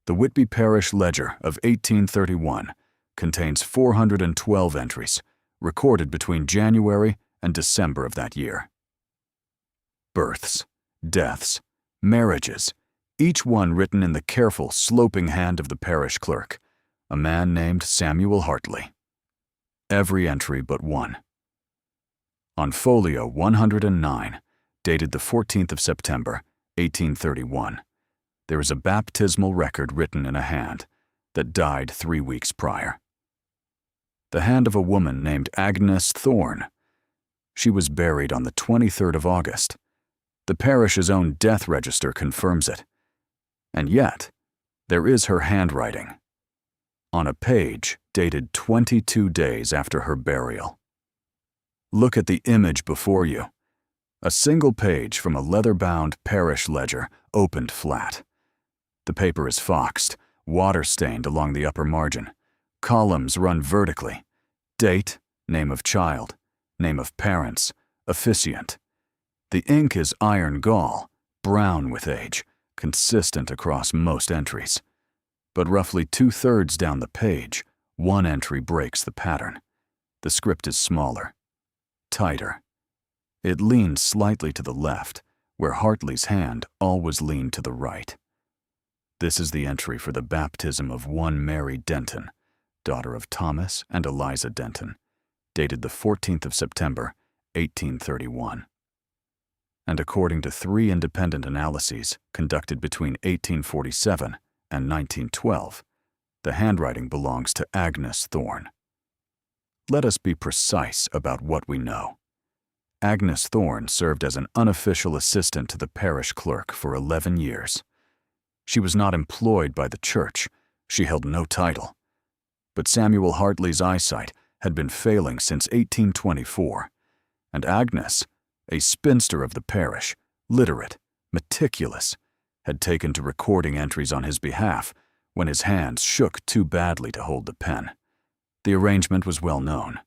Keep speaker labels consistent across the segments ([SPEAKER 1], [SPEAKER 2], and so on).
[SPEAKER 1] The Whitby Parish Ledger of 1831 contains 412 entries recorded between January and December of that year. Births, deaths, marriages, each one written in the careful, sloping hand of the parish clerk, a man named Samuel Hartley. Every entry but one. On folio 109, dated the 14th of September, 1831, there is a baptismal record written in a hand that died 3 weeks prior. The hand of a woman named Agnes Thorne. She was buried on the 23rd of August. The parish's own death register confirms it. And yet, there is her handwriting on a page dated 22 days after her burial. Look at the image before you. A single page from a leather-bound parish ledger, opened flat. The paper is foxed, water-stained along the upper margin. Columns run vertically. Date, name of child, name of parents, officiant. The ink is iron gall, brown with age, consistent across most entries. But roughly 2/3 down the page, one entry breaks the pattern. The script is smaller, tighter. It leans slightly to the left, where Hartley's hand always leaned to the right. This is the entry for the baptism of one Mary Denton, daughter of Thomas and Eliza Denton, dated the 14th of September, 1831. And according to 3 independent analyses conducted between 1847 and 1912, the handwriting belongs to Agnes Thorne. Let us be precise about what we know. Agnes Thorne served as an unofficial assistant to the parish clerk for 11 years. She was not employed by the church. She held no title. But Samuel Hartley's eyesight had been failing since 1824, and Agnes, a spinster of the parish, literate, meticulous, had taken to recording entries on his behalf when his hands shook too badly to hold the pen. The arrangement was well known.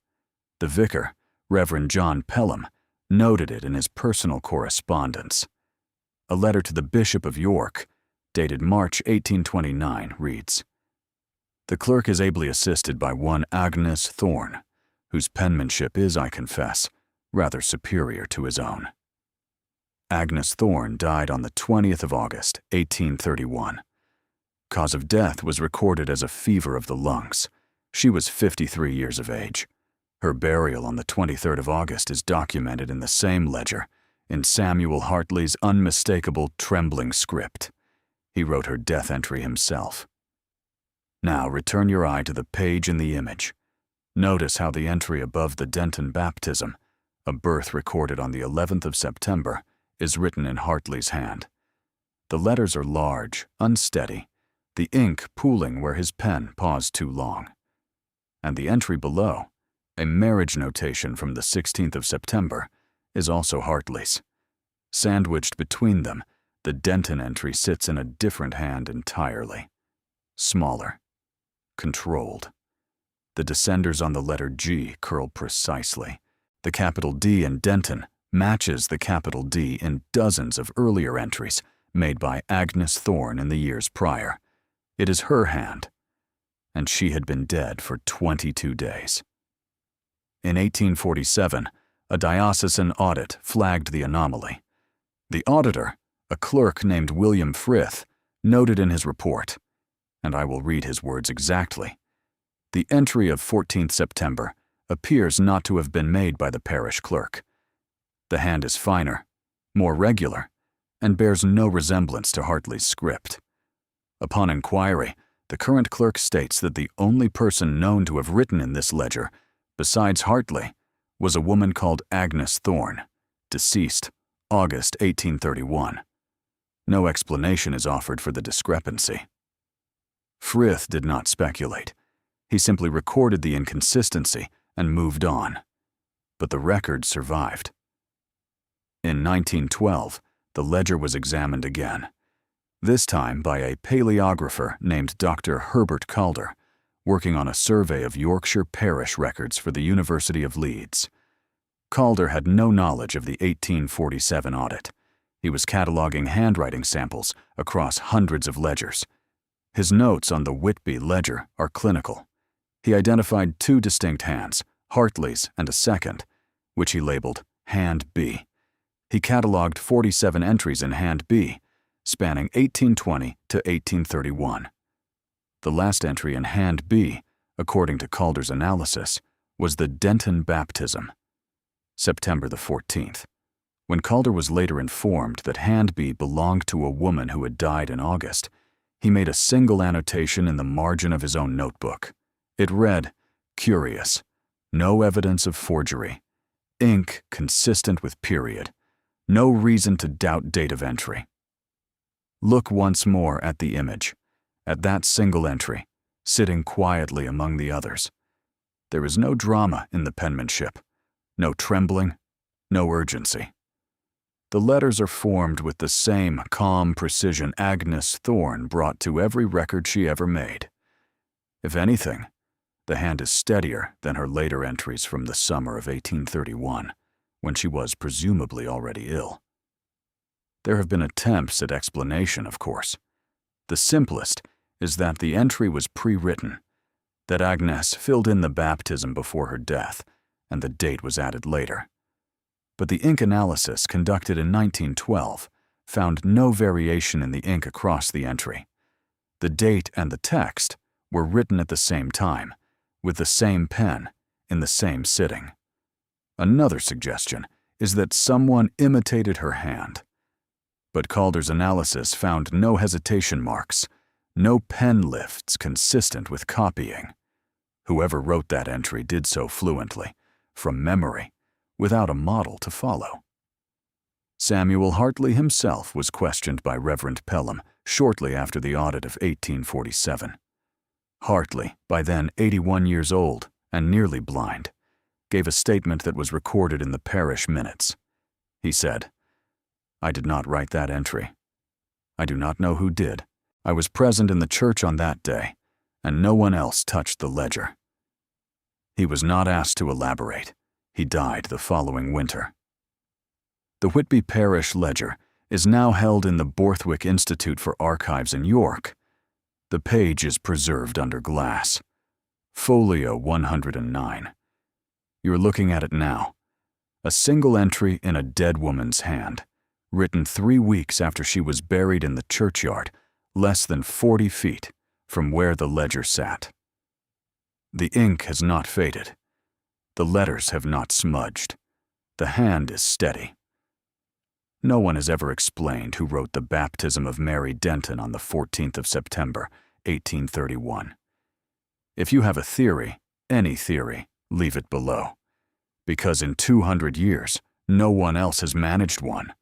[SPEAKER 1] The vicar, Reverend John Pelham, noted it in his personal correspondence. A letter to the Bishop of York, dated March 1829, reads, "The clerk is ably assisted by one Agnes Thorne, whose penmanship is, I confess, rather superior to his own." Agnes Thorne died on the 20th of August, 1831. Cause of death was recorded as a fever of the lungs. She was 53 years of age. Her burial on the 23rd of August is documented in the same ledger, in Samuel Hartley's unmistakable, trembling script. He wrote her death entry himself. Now return your eye to the page in the image. Notice how the entry above the Denton baptism, a birth recorded on the 11th of September, is written in Hartley's hand. The letters are large, unsteady, the ink pooling where his pen paused too long. And the entry below, a marriage notation from the 16th of September, is also Hartley's. Sandwiched between them, the Denton entry sits in a different hand entirely. Smaller. Controlled. The descenders on the letter G curl precisely. The capital D in Denton matches the capital D in dozens of earlier entries made by Agnes Thorne in the years prior. It is her hand, and she had been dead for 22 days. In 1847, a diocesan audit flagged the anomaly. The auditor, a clerk named William Frith, noted in his report, and I will read his words exactly, "The entry of 14th September appears not to have been made by the parish clerk. The hand is finer, more regular, and bears no resemblance to Hartley's script. Upon inquiry, the current clerk states that the only person known to have written in this ledger, besides Hartley, was a woman called Agnes Thorne, deceased August 1831. No explanation is offered for the discrepancy." Frith did not speculate. He simply recorded the inconsistency and moved on. But the record survived. In 1912, the ledger was examined again, this time by a paleographer named Dr. Herbert Calder, working on a survey of Yorkshire parish records for the University of Leeds. Calder had no knowledge of the 1847 audit. He was cataloging handwriting samples across hundreds of ledgers. His notes on the Whitby ledger are clinical. He identified 2 distinct hands, Hartley's and a second, which he labeled Hand B. He catalogued 47 entries in Hand B, spanning 1820 to 1831. The last entry in Hand B, according to Calder's analysis, was the Denton baptism, September the 14th. When Calder was later informed that Hand B belonged to a woman who had died in August, he made a single annotation in the margin of his own notebook. It read, "Curious. No evidence of forgery. Ink consistent with period. No reason to doubt date of entry." Look once more at the image, at that single entry, sitting quietly among the others. There is no drama in the penmanship, no trembling, no urgency. The letters are formed with the same calm precision Agnes Thorne brought to every record she ever made. If anything, the hand is steadier than her later entries from the summer of 1831, when she was presumably already ill. There have been attempts at explanation, of course. The simplest is that the entry was pre-written, that Agnes filled in the baptism before her death, and the date was added later. But the ink analysis conducted in 1912 found no variation in the ink across the entry. The date and the text were written at the same time, with the same pen, in the same sitting. Another suggestion is that someone imitated her hand. But Calder's analysis found no hesitation marks, no pen lifts consistent with copying. Whoever wrote that entry did so fluently, from memory, without a model to follow. Samuel Hartley himself was questioned by Reverend Pelham shortly after the audit of 1847. Hartley, by then 81 years old and nearly blind, gave a statement that was recorded in the parish minutes. He said, "I did not write that entry. I do not know who did. I was present in the church on that day, and no one else touched the ledger." He was not asked to elaborate. He died the following winter. The Whitby Parish ledger is now held in the Borthwick Institute for Archives in York. The page is preserved under glass. Folio 109. You're looking at it now. A single entry in a dead woman's hand, written 3 weeks after she was buried in the churchyard, less than 40 feet from where the ledger sat. The ink has not faded. The letters have not smudged. The hand is steady. No one has ever explained who wrote the baptism of Mary Denton on the 14th of September, 1831. If you have a theory, any theory, leave it below. Because in 200 years, no one else has managed one.